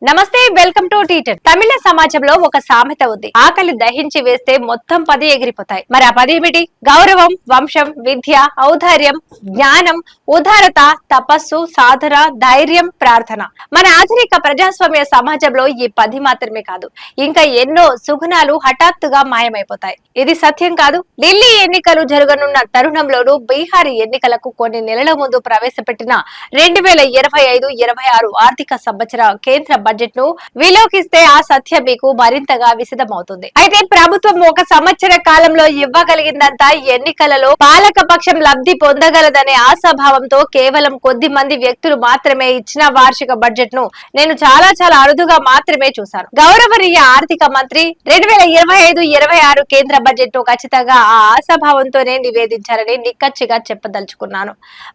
నమస్తే, welcome to టీటర్. తమిళ సమాజంలో ఒక సామెత ఉంది. ఆకలి దహించి వేస్తే మొత్తం 10 ఎగిరిపోతాయి. మరి ఆ 10 ఏమిటి? గౌరవం, వంశం, విద్య, ఔదార్యం, జ్ఞానం, ఉదారత, తపస్సు, సాధన, ధైర్యం, ప్రార్థన. మన ఆధునిక ప్రజాస్వామ్య సమాజంలో ఈ 10 మాత్రమే కాదు, ఇంకా ఎన్నో సుగుణాలు హఠాత్తుగా మాయమైపోతాయి. ఇది సత్యం కాదు. ఢిల్లీ ఎన్నికలు జరగనున్న తరుణంలోనూ బీహార్ ఎన్నికలకు కొన్ని నెలల ముందు ప్రవేశపెట్టిన 2025-26 ఆర్థిక సంవత్సర కేంద్ర బడ్జెట్ ను విలోకిస్తే ఆ సత్యం మీకు మరింతగా విశదమవుతుంది. అయితే ప్రభుత్వం ఒక సంవత్సర కాలంలో ఇవ్వగలిగిందంతా ఎన్నికలలో పాలక పక్షం లబ్ధి పొందగలదనే ఆశాభావంతో కేవలం కొద్ది మంది వ్యక్తులు మాత్రమే ఇచ్చిన వార్షిక బడ్జెట్ ను నేను చాలా అరుదుగా మాత్రమే చూశాను. గౌరవనీయ ఆర్థిక మంత్రి 2025-26 కేంద్ర బడ్జెట్ ను ఖచ్చితంగా ఆ ఆశాభావంతోనే నివేదించారని నిక్కచ్చిగా చెప్పదలుచుకున్నాను.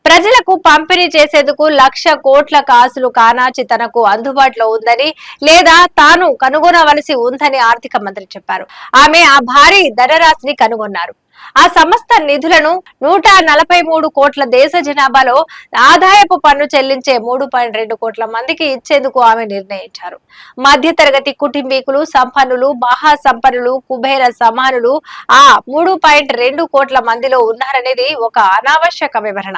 ప్రజలకు పంపిణీ చేసేందుకు 1,00,000 కోట్ల కాసులు కానాచి తనకు అందుబాటులో ఉందని, లేదా తాను కనుగొనవలసి ఉందని ఆర్థిక మంత్రి చెప్పారు. ఆమె ఆ భారీ ధనరాశిని కనుగొన్నారు. ఆ సమస్త నిధులను 143 కోట్ల దేశ జనాభాలో ఆదాయపు పన్ను చెల్లించే 3.2 కోట్ల మందికి ఇచ్చేందుకు ఆమె నిర్ణయించారు. మధ్యతరగతి కుటుంబీకులు, సంపన్నులు, మహాసంపన్నులు, కుబేర సమానులు ఆ 3.2 కోట్ల మందిలో ఉన్నారనేది ఒక అనావశ్యక వివరణ.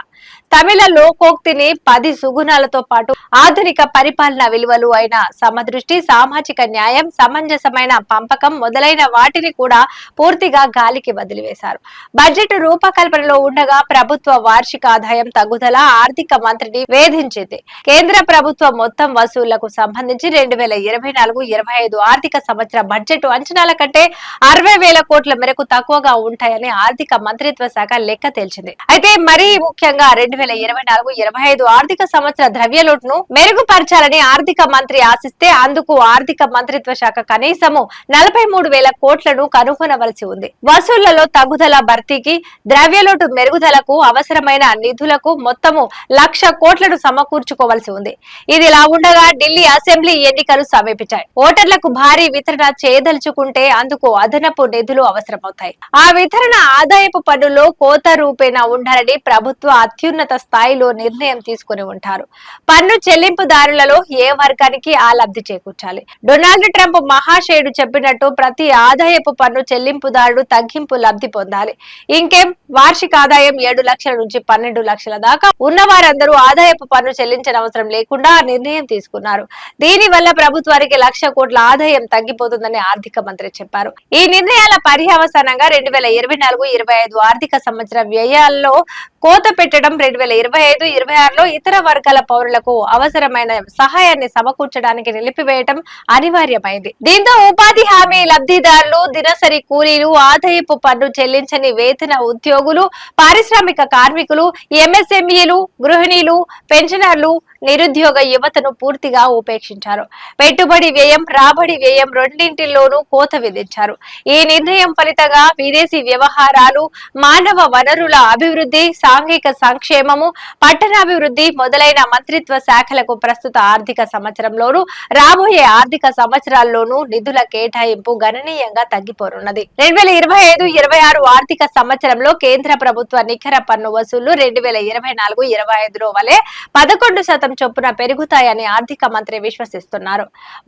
తమిళ లోకోక్తిని 10 సుగుణాలతో పాటు ఆధునిక పరిపాలన విలువలు అయిన సమదృష్టి, సామాజిక న్యాయం, సమంజసమైన పంపకం మొదలైన వాటిని కూడా పూర్తిగా గాలికి వదిలివేశారు. బడ్జెట్ రూపకల్పనలో ఉండగా ప్రభుత్వ వార్షిక ఆదాయం తగ్గుదల ఆర్థిక మంత్రిని వేధించింది. కేంద్ర ప్రభుత్వం మొత్తం వసూళ్లకు సంబంధించి 2024-25 ఆర్థిక సంవత్సర బడ్జెట్ అంచనాల కంటే 60,000 కోట్ల మేరకు తక్కువగా ఉంటాయని ఆర్థిక మంత్రిత్వ శాఖ లెక్క తేల్చింది. అయితే మరీ ముఖ్యంగా 2024-25 ఆర్థిక సంవత్సర ద్రవ్యలోటును మెరుగుపరచాలని ఆర్థిక మంత్రి ఆశిస్తే అందుకు ఆర్థిక మంత్రిత్వ శాఖ కనీసము 43,000 కోట్లను కనుగొనవలసి ఉంది. వసూళ్లలో తగ్గుదల భర్తీకి, ద్రవ్యలోటు మెరుగుదలకు అవసరమైన నిధులకు మొత్తము 1,00,000 కోట్లను సమకూర్చుకోవలసి ఉంది. ఇది ఇలా ఉండగా ఢిల్లీ అసెంబ్లీ ఎన్నికలు సమీపించాయి. ఓటర్లకు భారీ వితరణ చేయదలుచుకుంటే అందుకు అదనపు నిధులు అవసరమవుతాయి. ఆ వితరణ ఆదాయపు పన్నులో కోత రూపేణా ఉండాలని ప్రభుత్వ అత్యున్నత స్థాయిలో నిర్ణయం తీసుకుని ఉంటారు. పన్ను చెల్లింపుదారులలో ఏ వర్గానికి ఆ లబ్ధి చేకూర్చాలి. డొనాల్డ్ ట్రంప్ మహాశయుడు చెప్పినట్టు ప్రతి ఆదాయపు పన్ను చెల్లింపుదారుడు తగ్గింపు లబ్ధి పొందాలి. ఇంకేం, వార్షిక ఆదాయం 7 లక్షల నుంచి 12 లక్షల దాకా ఉన్న వారందరూ ఆదాయపు పన్ను చెల్లించనవసరం లేకుండా నిర్ణయం తీసుకున్నారు. దీని వల్ల ప్రభుత్వానికి 1,00,000 కోట్ల ఆదాయం తగ్గిపోతుందని ఆర్థిక మంత్రి చెప్పారు. ఈ నిర్ణయాల పర్యవసానంగా 2024-25 ఆర్థిక సంవత్సర వ్యయాల్లో కోత పెట్టడం 2025-26లో ఇతర వర్గాల పౌరులకు అవసరమైన సహాయాన్ని సమకూర్చడానికి నిలిపివేయడం అనివార్యమైంది. దీంతో ఉపాధి హామీ లబ్ధిదారులు, దినసరి కూలీలు, ఆదాయపు పన్ను చెల్లించని వేతన ఉద్యోగులు, పారిశ్రామిక కార్మికులు, ఎంఎస్ఎంఈలు, గృహిణీలు, పెన్షనర్లు, నిరుద్యోగ యువతను పూర్తిగా ఉపేక్షించారు. పెట్టుబడి వ్యయం, రాబడి వ్యయం రెండింటిలోనూ కోత విధించారు. ఈ నిర్ణయం ఫలితంగా విదేశీ వ్యవహారాలు, మానవ వనరుల అభివృద్ధి, సాంఘిక సంక్షేమము, పట్టణాభివృద్ధి మొదలైన మంత్రిత్వ శాఖలకు ప్రస్తుత ఆర్థిక సంవత్సరంలోనూ రాబోయే ఆర్థిక సంవత్సరాల్లోనూ నిధుల కేటాయింపు గణనీయంగా తగ్గిపోనున్నది. 2025-26 ఆర్థిక సంవత్సరంలో కేంద్ర ప్రభుత్వ నికర పన్ను వసూళ్లు 2024-25లో వలె 11% చొప్పున పెరుగుతాయని ఆర్థిక మంత్రి విశ్వసిస్తున్నారు.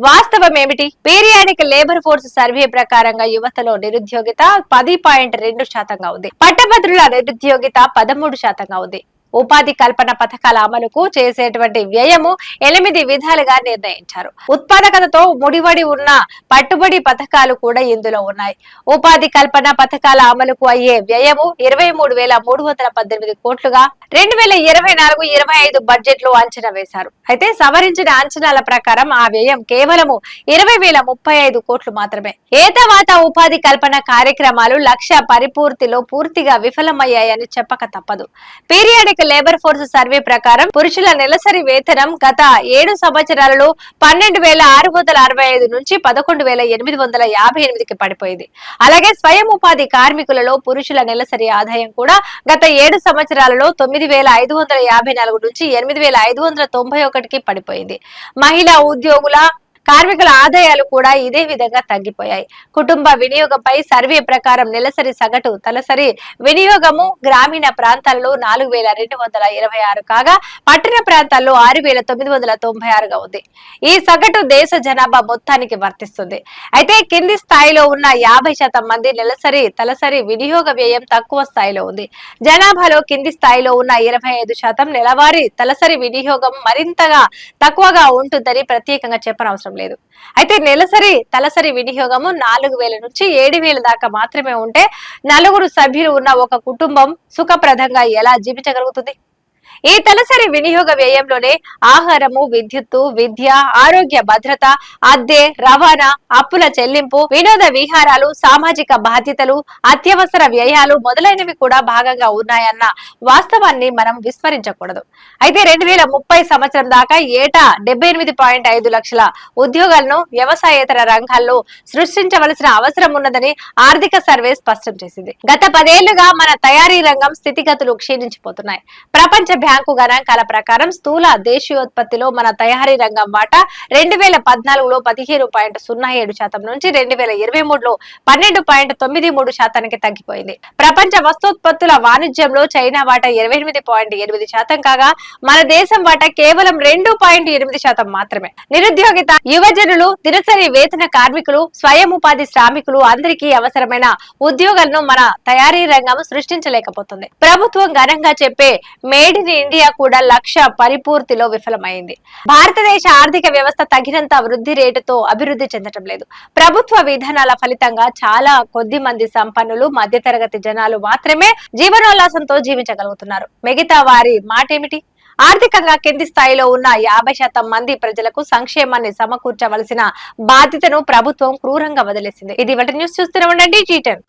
వాస్తవం ఏమిటి? పీరియాడిక్ లేబర్ ఫోర్స్ సర్వే ప్రకారంగా యువతలో నిరుద్యోగిత 10.2% ఉంది. పట్టభద్రుల నిరుద్యోగిత 13% ఉంది. ఉపాధి కల్పన పథకాల అమలుకు చేసేటువంటి వ్యయము 8 విధాలుగా నిర్ణయించారు. ఉత్పాదకతతో ముడివడి ఉన్న పట్టుబడి పథకాలు కూడా ఇందులో ఉన్నాయి. ఉపాధి కల్పన పథకాల అమలుకు అయ్యే వ్యయము 23,318 కోట్లుగా 2024-25 బడ్జెట్ లో అంచనా వేశారు. అయితే సవరించిన అంచనాల ప్రకారం ఆ వ్యయం కేవలము 20,035 కోట్లు మాత్రమే. ఏతవాత ఉపాధి కల్పన కార్యక్రమాలు 1,00,000 పరిపూర్తిలో పూర్తిగా విఫలమయ్యాయని చెప్పక తప్పదు. పీరియాడిక్ లేబర్ ఫోర్స్ సర్వే ప్రకారం పురుషుల నెలసరి వేతనం గత 7 సంవత్సరాలలో 12,665 నుంచి 11,858కి పడిపోయింది. అలాగే స్వయం ఉపాధి కార్మికులలో పురుషుల నెలసరి ఆదాయం కూడా గత 7 సంవత్సరాలలో 9,554 నుంచి 8,591కి పడిపోయింది. మహిళా ఉద్యోగుల కార్మికుల ఆదాయాలు కూడా ఇదే విధంగా తగ్గిపోయాయి. కుటుంబ వినియోగంపై సర్వే ప్రకారం నెలసరి సగటు తలసరి వినియోగము గ్రామీణ ప్రాంతాల్లో 4,226 కాగా పట్టణ ప్రాంతాల్లో 6,996గా ఉంది. ఈ సగటు దేశ జనాభా మొత్తానికి వర్తిస్తుంది. అయితే కింది స్థాయిలో ఉన్న 50% మంది నెలసరి తలసరి వినియోగ వ్యయం తక్కువ స్థాయిలో ఉంది. జనాభాలో కింది స్థాయిలో ఉన్న 25% నెలవారీ తలసరి వినియోగం మరింతగా తక్కువగా ఉంటుందని ప్రత్యేకంగా చెప్పనవసరం లేదు. అయితే నెలసరి తలసరి వినియోగము 4,000 నుంచి 7,000 దాకా మాత్రమే ఉంటే నలుగురు సభ్యులు ఉన్న ఒక కుటుంబం సుఖప్రదంగా ఎలా జీవించగలుగుతుంది? ఈ తలసరి వినియోగ వ్యయంలోనే ఆహారము, విద్యుత్తు, విద్య, ఆరోగ్య భద్రత, అద్దె, రవాణా, అప్పుల చెల్లింపు, వినోద విహారాలు, సామాజిక బాధ్యతలు, అత్యవసర వ్యయాలు మొదలైనవి కూడా భాగంగా ఉన్నాయన్న వాస్తవాన్ని మనం విస్మరించకూడదు. అయితే 2030 సంవత్సరం దాకా ఏటా 78.5 లక్షల ఉద్యోగాలను వ్యవసాయేతర రంగాల్లో సృష్టించవలసిన అవసరం ఉన్నదని ఆర్థిక సర్వే స్పష్టం చేసింది. గత 10 ఏళ్లుగా మన తయారీ రంగం స్థితిగతులు క్షీణించిపోతున్నాయి. ప్రపంచ బ్యాంకు గణాంకాల ప్రకారం స్థూల దేశీయోత్పత్తిలో మన తయారీ రంగం వాటా 2014లో 15.07% నుంచి 2023లో 12.93% తగ్గిపోయింది. ప్రపంచ వస్తోత్పత్తుల వాణిజ్యంలో చైనా వాటా 28.8% కాగా మన దేశం వాటా కేవలం 2.8% మాత్రమే. నిరుద్యోగిత, యువజనులు, దినసరి వేతన కార్మికులు, స్వయం ఉపాధి శ్రామికులు అందరికీ అవసరమైన ఉద్యోగాలను మన తయారీ రంగం సృష్టించలేకపోతుంది. ప్రభుత్వం ఘనంగా చెప్పే మేడ్ ఇన్ ఇండియా కూడా లక్ష్య పరిపూర్తిలో విఫలమైంది. భారతదేశ ఆర్థిక వ్యవస్థ తగినంత వృద్ధి రేటుతో అభివృద్ధి చెందటం లేదు. ప్రభుత్వ విధానాల ఫలితంగా చాలా కొద్ది మంది సంపన్నులు, మధ్యతరగతి జనాలు మాత్రమే జీవనోల్లాసంతో జీవించగలుగుతున్నారు. మిగతా వారి మాటేమిటి? ఆర్థికంగా కింది స్థాయిలో ఉన్న 50% మంది ప్రజలకు సంక్షేమాన్ని సమకూర్చవలసిన బాధ్యతను ప్రభుత్వం క్రూరంగా వదిలేసింది. ఇది వాటి న్యూస్ చూస్తూనే ఉండండి. G10.